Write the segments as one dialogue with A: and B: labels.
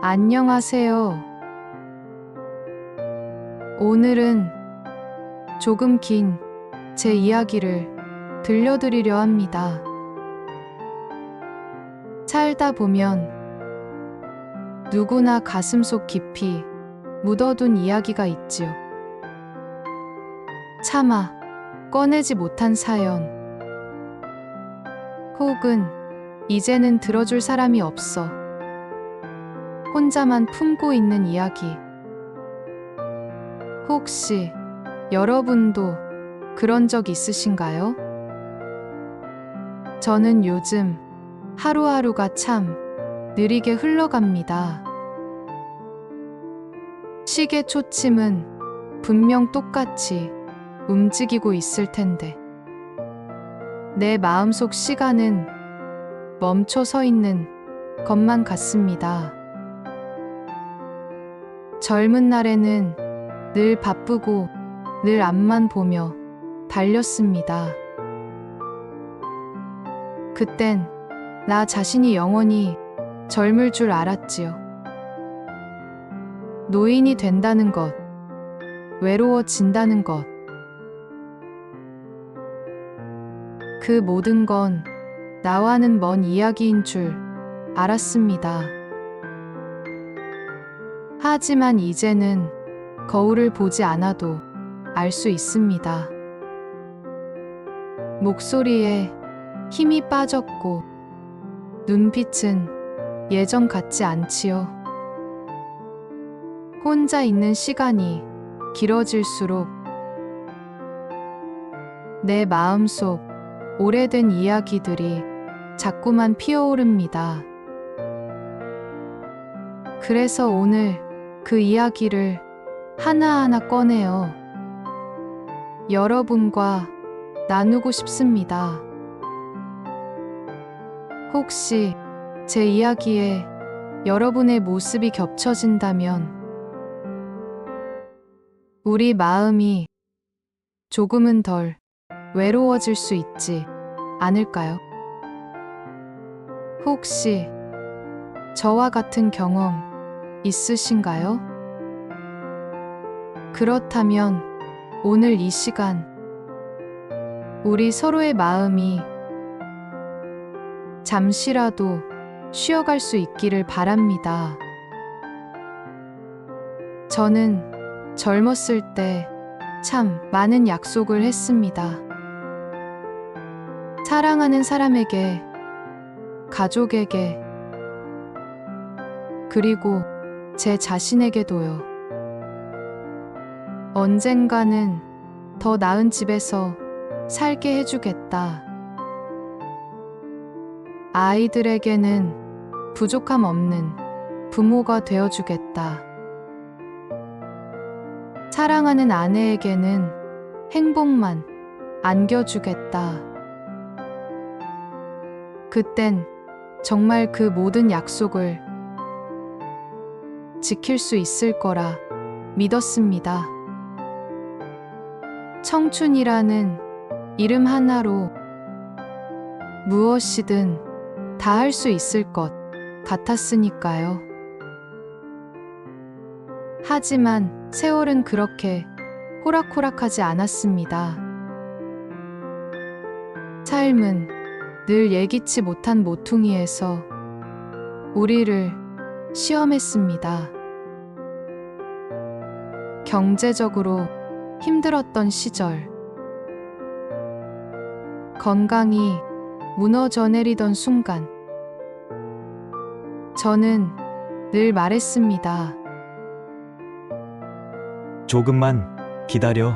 A: 안녕하세요. 오늘은 조금 긴 제 이야기를 들려드리려 합니다. 살다 보면 누구나 가슴속 깊이 묻어둔 이야기가 있지요. 차마 꺼내지 못한 사연, 혹은 이제는 들어줄 사람이 없어 혼자만 품고 있는 이야기. 혹시 여러분도 그런 적 있으신가요? 저는 요즘 하루하루가 참 느리게 흘러갑니다. 시계 초침은 분명 똑같이 움직이고 있을 텐데, 내 마음속 시간은 멈춰 서 있는 것만 같습니다. 젊은 날에는 늘 바쁘고 늘 앞만 보며 달렸습니다. 그땐 나 자신이 영원히 젊을 줄 알았지요. 노인이 된다는 것, 외로워진다는 것, 그 모든 건 나와는 먼 이야기인 줄 알았습니다. 하지만 이제는 거울을 보지 않아도 알 수 있습니다. 목소리에 힘이 빠졌고 눈빛은 예전 같지 않지요. 혼자 있는 시간이 길어질수록 내 마음속 오래된 이야기들이 자꾸만 피어오릅니다. 그래서 오늘 그 이야기를 하나하나 꺼내어 여러분과 나누고 싶습니다. 혹시 제 이야기에 여러분의 모습이 겹쳐진다면 우리 마음이 조금은 덜 외로워질 수 있지 않을까요? 혹시 저와 같은 경험 있으신가요? 그렇다면 오늘 이 시간 우리 서로의 마음이 잠시라도 쉬어갈 수 있기를 바랍니다. 저는 젊었을 때 참 많은 약속을 했습니다. 사랑하는 사람에게, 가족에게, 그리고 제 자신에게도요. 언젠가는 더 나은 집에서 살게 해주겠다. 아이들에게는 부족함 없는 부모가 되어주겠다. 사랑하는 아내에게는 행복만 안겨주겠다. 그땐 정말 그 모든 약속을 지킬 수 있을 거라 믿었습니다. 청춘이라는 이름 하나로 무엇이든 다 할 수 있을 것 같았으니까요. 하지만 세월은 그렇게 호락호락하지 않았습니다. 삶은 늘 예기치 못한 모퉁이에서 우리를 시험했습니다. 경제적으로 힘들었던 시절, 건강이 무너져 내리던 순간, 저는 늘 말했습니다.
B: 조금만 기다려.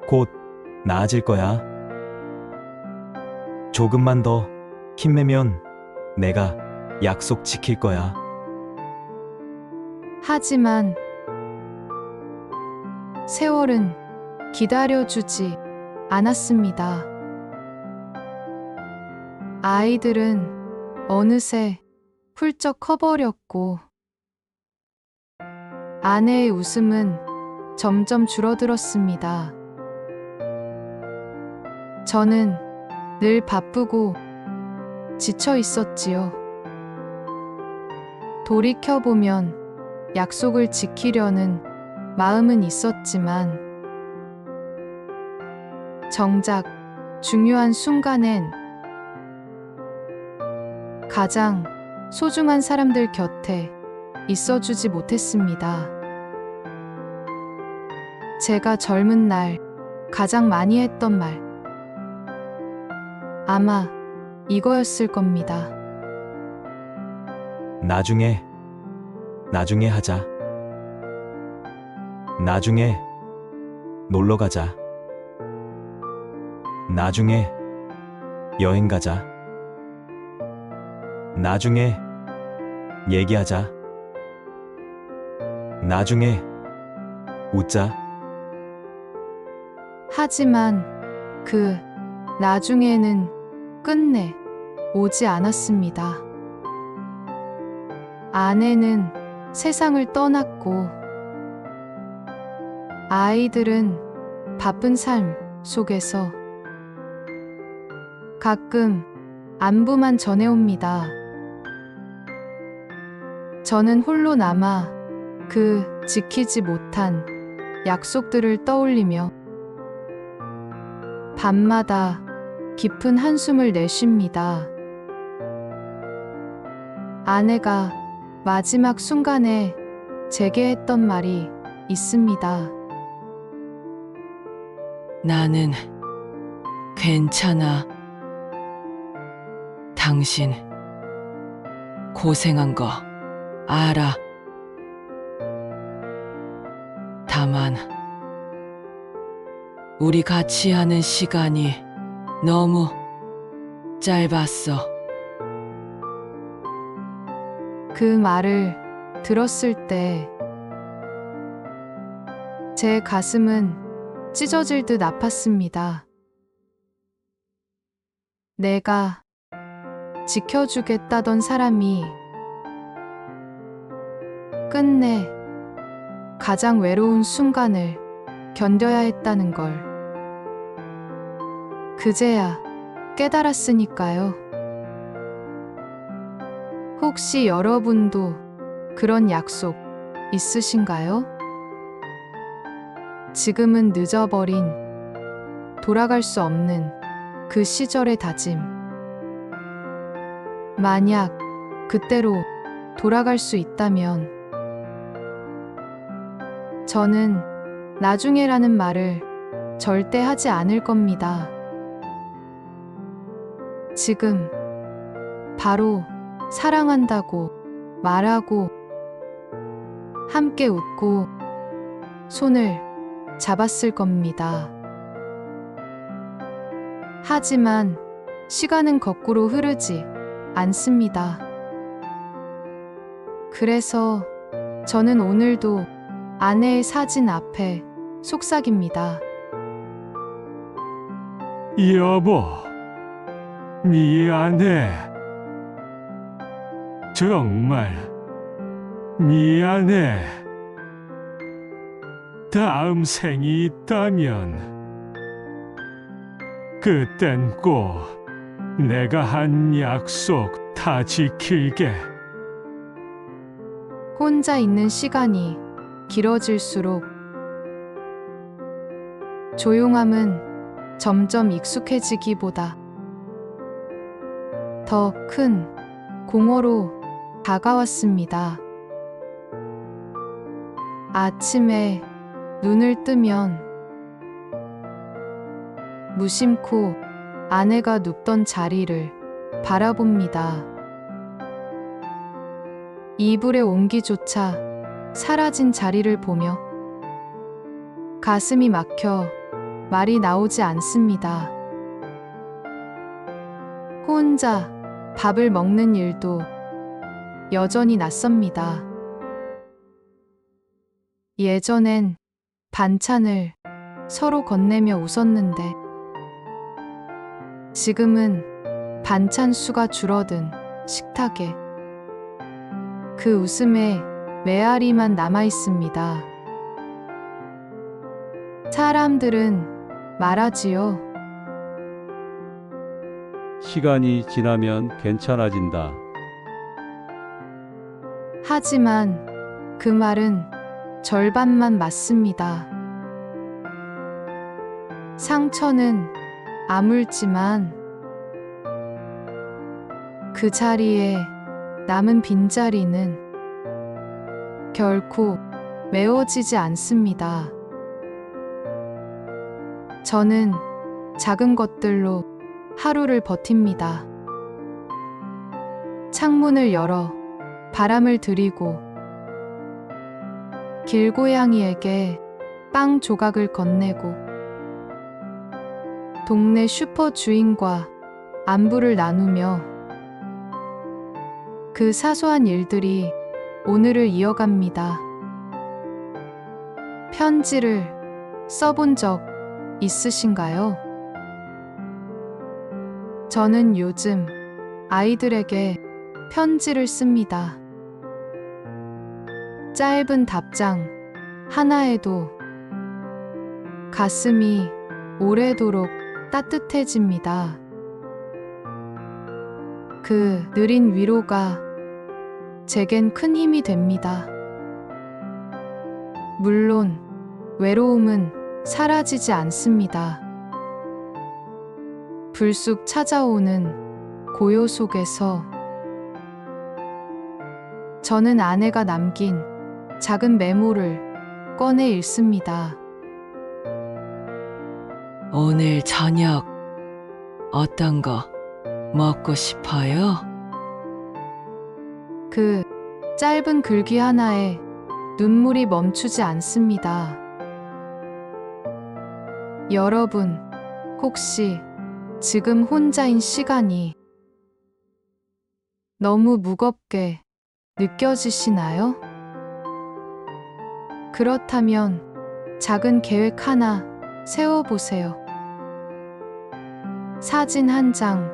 B: 곧 나아질 거야. 조금만 더 힘내면 내가 약속 지킬 거야.
A: 하지만 세월은 기다려주지 않았습니다. 아이들은 어느새 훌쩍 커버렸고, 아내의 웃음은 점점 줄어들었습니다. 저는 늘 바쁘고 지쳐 있었지요. 돌이켜보면 약속을 지키려는 마음은 있었지만 정작 중요한 순간엔 가장 소중한 사람들 곁에 있어주지 못했습니다. 제가 젊은 날 가장 많이 했던 말, 아마 이거였을 겁니다.
B: 나중에 하자. 나중에 놀러 가자. 나중에 여행 가자. 나중에 얘기하자. 나중에 웃자.
A: 하지만 그 나중에는 끝내 오지 않았습니다. 아내는 세상을 떠났고 아이들은 바쁜 삶 속에서 가끔 안부만 전해옵니다. 저는 홀로 남아 그 지키지 못한 약속들을 떠올리며 밤마다 깊은 한숨을 내쉽니다. 아내가 마지막 순간에 제게 했던 말이 있습니다.
C: 나는 괜찮아. 당신 고생한 거 알아. 다만 우리 같이 하는 시간이 너무 짧았어.
A: 그 말을 들었을 때 제 가슴은 찢어질 듯 아팠습니다. 내가 지켜주겠다던 사람이 끝내 가장 외로운 순간을 견뎌야 했다는 걸 그제야 깨달았으니까요. 혹시 여러분도 그런 약속 있으신가요? 지금은 늦어버린 돌아갈 수 없는 그 시절의 다짐. 만약 그때로 돌아갈 수 있다면 저는 나중에라는 말을 절대 하지 않을 겁니다. 지금 바로 사랑한다고 말하고 함께 웃고 손을 잡았을 겁니다. 하지만 시간은 거꾸로 흐르지 않습니다. 그래서 저는 오늘도 아내의 사진 앞에 속삭입니다.
D: 여보, 미안해. 정말 미안해. 다음 생이 있다면 그땐 꼭 내가 한 약속 다 지킬게.
A: 혼자 있는 시간이 길어질수록 조용함은 점점 익숙해지기보다 더 큰 공허로 다가왔습니다. 아침에 눈을 뜨면 무심코 아내가 눕던 자리를 바라봅니다. 이불의 온기조차 사라진 자리를 보며 가슴이 막혀 말이 나오지 않습니다. 혼자 밥을 먹는 일도 여전히 낯섭니다. 예전엔 반찬을 서로 건네며 웃었는데 지금은 반찬 수가 줄어든 식탁에 그 웃음에 메아리만 남아 있습니다. 사람들은 말하지요.
E: 시간이 지나면 괜찮아진다.
A: 하지만 그 말은 절반만 맞습니다. 상처는 아물지만 그 자리에 남은 빈자리는 결코 메워지지 않습니다. 저는 작은 것들로 하루를 버팁니다. 창문을 열어 바람을 들이고 길고양이에게 빵 조각을 건네고 동네 슈퍼 주인과 안부를 나누며 그 사소한 일들이 오늘을 이어갑니다. 편지를 써본 적 있으신가요? 저는 요즘 아이들에게 편지를 씁니다. 짧은 답장 하나에도 가슴이 오래도록 따뜻해집니다. 그 느린 위로가 제겐 큰 힘이 됩니다. 물론 외로움은 사라지지 않습니다. 불쑥 찾아오는 고요 속에서 저는 아내가 남긴 작은 메모를 꺼내 읽습니다.
C: 오늘 저녁 어떤 거 먹고 싶어요?
A: 그 짧은 글귀 하나에 눈물이 멈추지 않습니다. 여러분, 혹시 지금 혼자인 시간이 너무 무겁게 느껴지시나요? 그렇다면 작은 계획 하나 세워보세요. 사진 한 장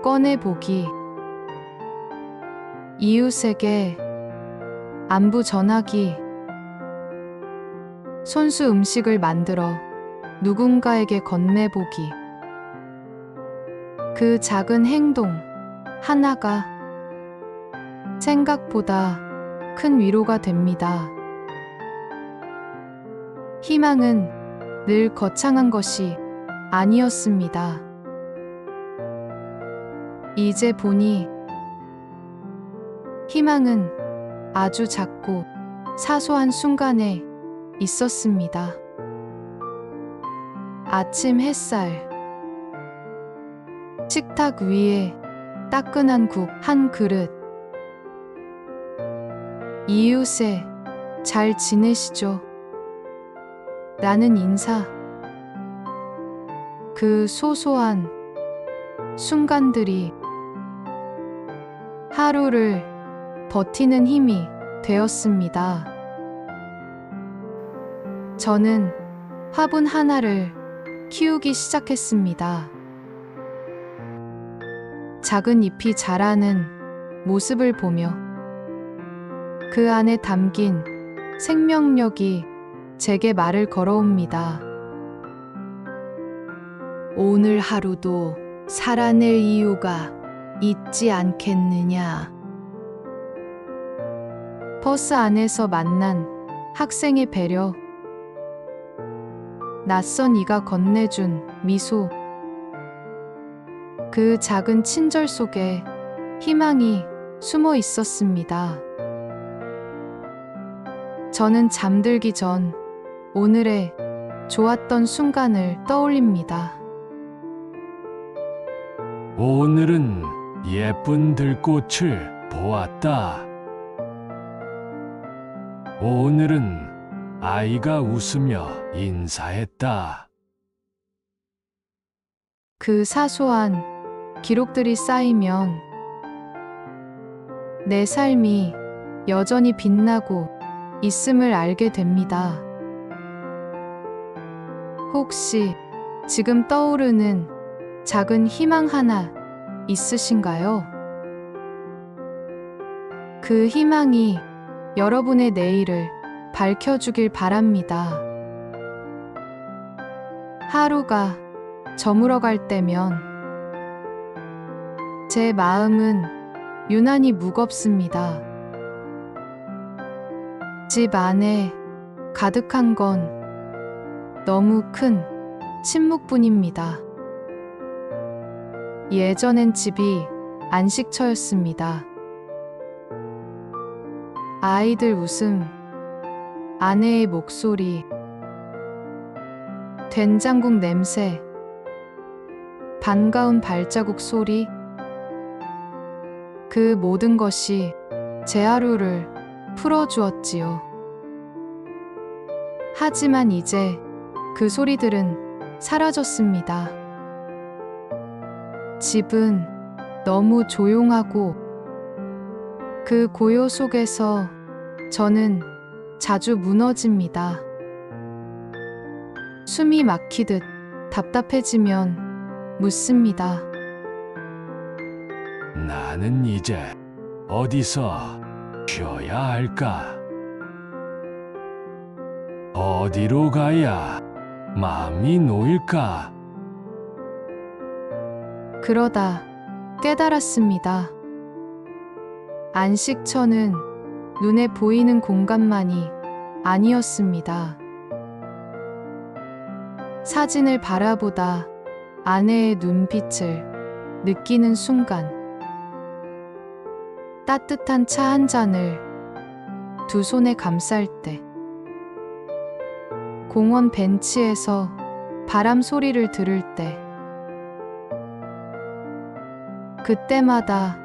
A: 꺼내보기, 이웃에게 안부 전하기, 손수 음식을 만들어 누군가에게 건네보기. 그 작은 행동 하나가 생각보다 큰 위로가 됩니다. 희망은 늘 거창한 것이 아니었습니다. 이제 보니 희망은 아주 작고 사소한 순간에 있었습니다. 아침 햇살, 식탁 위에 따끈한 국 한 그릇, 이웃에 잘 지내시죠? 라는 인사. 그 소소한 순간들이 하루를 버티는 힘이 되었습니다. 저는 화분 하나를 키우기 시작했습니다. 작은 잎이 자라는 모습을 보며 그 안에 담긴 생명력이 제게 말을 걸어옵니다. 오늘 하루도 살아낼 이유가 있지 않겠느냐. 버스 안에서 만난 학생의 배려, 낯선 이가 건네준 미소, 그 작은 친절 속에 희망이 숨어 있었습니다. 저는 잠들기 전 오늘의 좋았던 순간을 떠올립니다.
D: 오늘은 예쁜 들꽃을 보았다. 오늘은 아이가 웃으며 인사했다.
A: 그 사소한 기록들이 쌓이면 내 삶이 여전히 빛나고 있음을 알게 됩니다. 혹시 지금 떠오르는 작은 희망 하나 있으신가요? 그 희망이 여러분의 내일을 밝혀주길 바랍니다. 하루가 저물어갈 때면 제 마음은 유난히 무겁습니다. 집 안에 가득한 건 너무 큰 침묵뿐입니다. 예전엔 집이 안식처였습니다. 아이들 웃음, 아내의 목소리, 된장국 냄새, 반가운 발자국 소리, 그 모든 것이 제 하루를 풀어주었지요. 하지만 이제 그 소리들은 사라졌습니다. 집은 너무 조용하고 그 고요 속에서 저는 자주 무너집니다. 숨이 막히듯 답답해지면 묻습니다.
D: 나는 이제 어디서 쉬어야 할까? 어디로 가야 마음이 놓일까?
A: 그러다 깨달았습니다. 안식처는 눈에 보이는 공간만이 아니었습니다. 사진을 바라보다 아내의 눈빛을 느끼는 순간, 따뜻한 차 한 잔을 두 손에 감쌀 때, 공원 벤치에서 바람 소리를 들을 때, 그때마다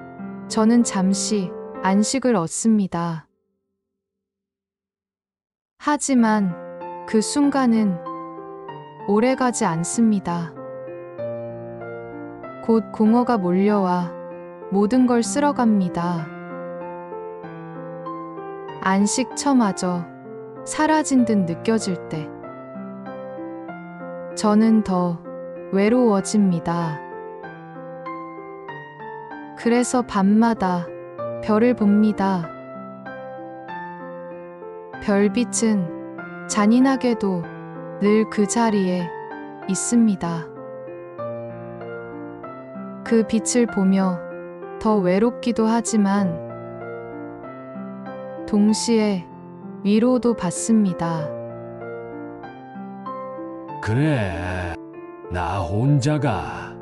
A: 저는 잠시 안식을 얻습니다. 하지만 그 순간은 오래가지 않습니다. 곧 공허가 몰려와 모든 걸 쓸어갑니다. 안식처마저 사라진 듯 느껴질 때, 저는 더 외로워집니다. 그래서 밤마다 별을 봅니다. 별빛은 잔인하게도 늘 그 자리에 있습니다. 그 빛을 보며 더 외롭기도 하지만 동시에 위로도 받습니다.
D: 그래, 나 혼자가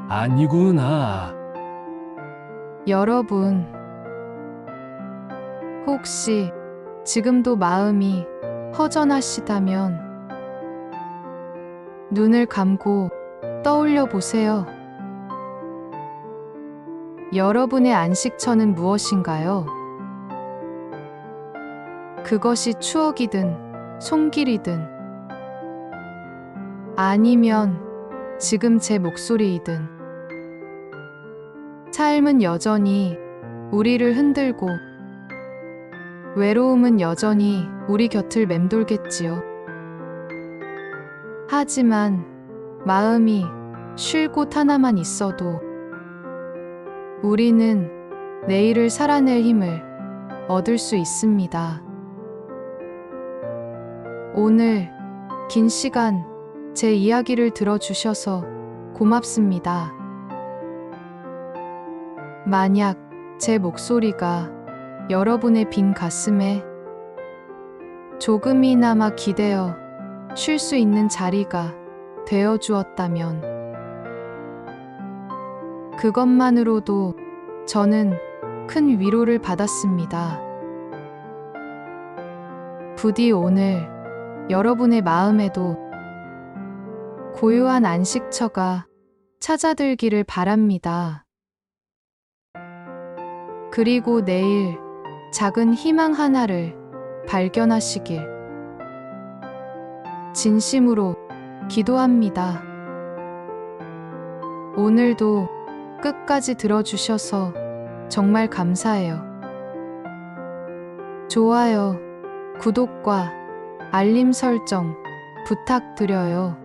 D: 아니구나.
A: 여러분, 혹시 지금도 마음이 허전하시다면 눈을 감고 떠올려 보세요. 여러분의 안식처는 무엇인가요? 그것이 추억이든 손길이든 아니면 지금 제 목소리이든 삶은 여전히 우리를 흔들고 외로움은 여전히 우리 곁을 맴돌겠지요. 하지만 마음이 쉴 곳 하나만 있어도 우리는 내일을 살아낼 힘을 얻을 수 있습니다. 오늘 긴 시간 제 이야기를 들어주셔서 고맙습니다. 만약 제 목소리가 여러분의 빈 가슴에 조금이나마 기대어 쉴 수 있는 자리가 되어 주었다면 그것만으로도 저는 큰 위로를 받았습니다. 부디 오늘 여러분의 마음에도 고요한 안식처가 찾아들기를 바랍니다. 그리고 내일 작은 희망 하나를 발견하시길 진심으로 기도합니다. 오늘도 끝까지 들어주셔서 정말 감사해요. 좋아요, 구독과 알림 설정 부탁드려요.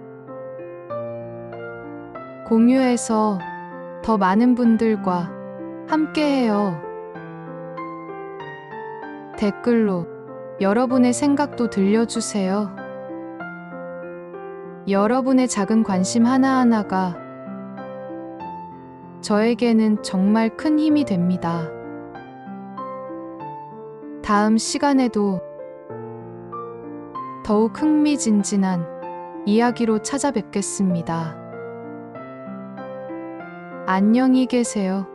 A: 공유해서 더 많은 분들과 함께해요. 댓글로 여러분의 생각도 들려주세요. 여러분의 작은 관심 하나하나가 저에게는 정말 큰 힘이 됩니다. 다음 시간에도 더욱 흥미진진한 이야기로 찾아뵙겠습니다. 안녕히 계세요.